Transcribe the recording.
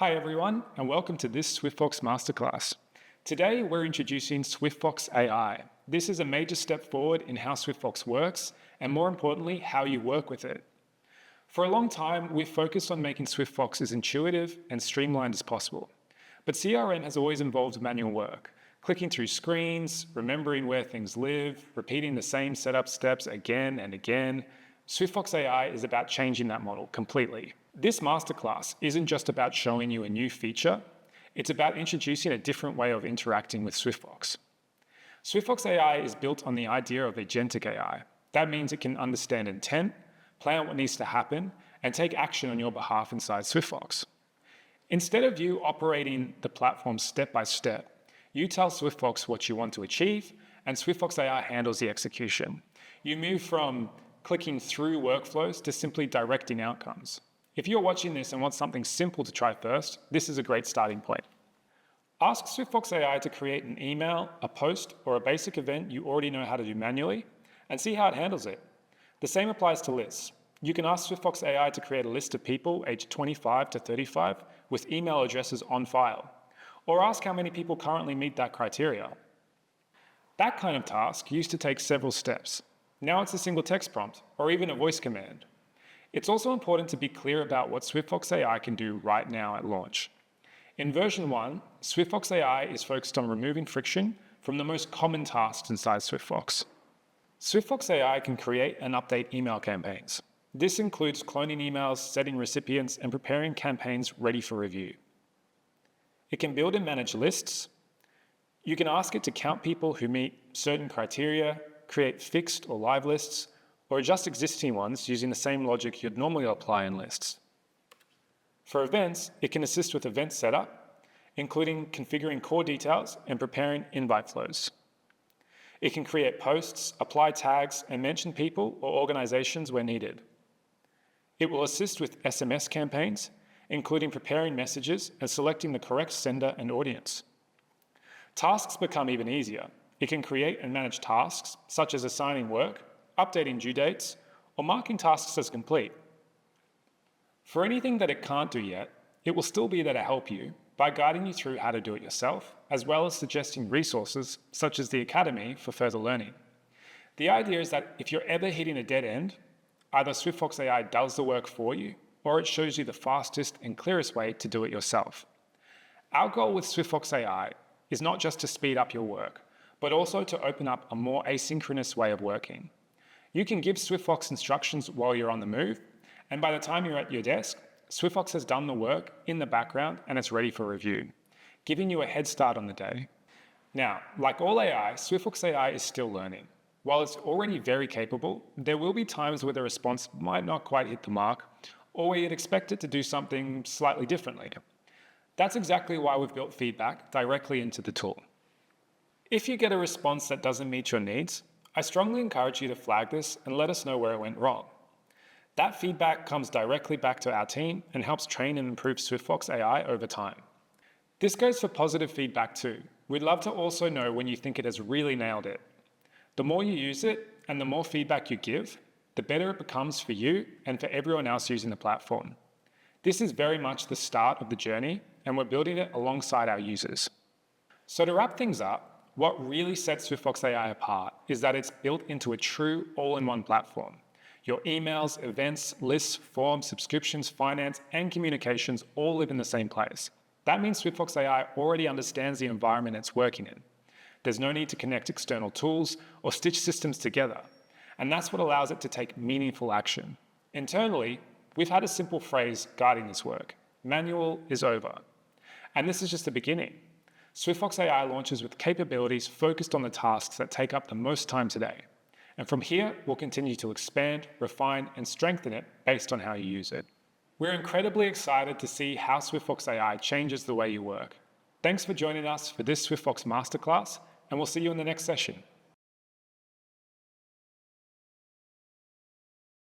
Hi everyone, and welcome to this SwiftFox Masterclass. Today we're introducing SwiftFox AI. This is a major step forward in how SwiftFox works, and more importantly, how you work with it. For a long time, we've focused on making SwiftFox as intuitive and streamlined as possible. But CRM has always involved manual work, clicking through screens, remembering where things live, repeating the same setup steps again and again. SwiftFox AI is about changing that model completely. This masterclass isn't just about showing you a new feature, it's about introducing a different way of interacting with SwiftFox. SwiftFox AI is built on the idea of agentic AI. That means it can understand intent, plan what needs to happen, and take action on your behalf inside SwiftFox. Instead of you operating the platform step by step, you tell SwiftFox what you want to achieve, and SwiftFox AI handles the execution. You move from clicking through workflows to simply directing outcomes. If you're watching this and want something simple to try first, this is a great starting point. Ask SwiftFox AI to create an email, a post, or a basic event you already know how to do manually, and see how it handles it. The same applies to lists. You can ask SwiftFox AI to create a list of people aged 25 to 35 with email addresses on file, or ask how many people currently meet that criteria. That kind of task used to take several steps. Now it's a single text prompt, or even a voice command. It's also important to be clear about what SwiftFox AI can do right now at launch. In version 1, SwiftFox AI is focused on removing friction from the most common tasks inside SwiftFox. SwiftFox AI can create and update email campaigns. This includes cloning emails, setting recipients, and preparing campaigns ready for review. It can build and manage lists. You can ask it to count people who meet certain criteria, create fixed or live lists, or adjust existing ones using the same logic you'd normally apply in lists. For events, it can assist with event setup, including configuring core details and preparing invite flows. It can create posts, apply tags, and mention people or organizations where needed. It will assist with SMS campaigns, including preparing messages and selecting the correct sender and audience. Tasks become even easier. It can create and manage tasks, such as assigning work, updating due dates, or marking tasks as complete. For anything that it can't do yet, it will still be there to help you by guiding you through how to do it yourself, as well as suggesting resources such as the Academy for further learning. The idea is that if you're ever hitting a dead end, either SwiftFox AI does the work for you, or it shows you the fastest and clearest way to do it yourself. Our goal with SwiftFox AI is not just to speed up your work, but also to open up a more asynchronous way of working. You can give SwiftFox instructions while you're on the move, and by the time you're at your desk, SwiftFox has done the work in the background and it's ready for review, giving you a head start on the day. Now, like all AI, SwiftFox AI is still learning. While it's already very capable, there will be times where the response might not quite hit the mark, or where you'd expect it to do something slightly differently. That's exactly why we've built feedback directly into the tool. If you get a response that doesn't meet your needs, I strongly encourage you to flag this and let us know where it went wrong. That feedback comes directly back to our team and helps train and improve SwiftFox AI over time. This goes for positive feedback too. We'd love to also know when you think it has really nailed it. The more you use it and the more feedback you give, the better it becomes for you and for everyone else using the platform. This is very much the start of the journey, and we're building it alongside our users. So to wrap things up, what really sets SwiftFox AI apart is that it's built into a true all-in-one platform. Your emails, events, lists, forms, subscriptions, finance, and communications all live in the same place. That means SwiftFox AI already understands the environment it's working in. There's no need to connect external tools or stitch systems together, and that's what allows it to take meaningful action. Internally, we've had a simple phrase guiding this work: manual is over. And this is just the beginning. SwiftFox AI launches with capabilities focused on the tasks that take up the most time today. And from here, we'll continue to expand, refine, and strengthen it based on how you use it. We're incredibly excited to see how SwiftFox AI changes the way you work. Thanks for joining us for this SwiftFox Masterclass, and we'll see you in the next session.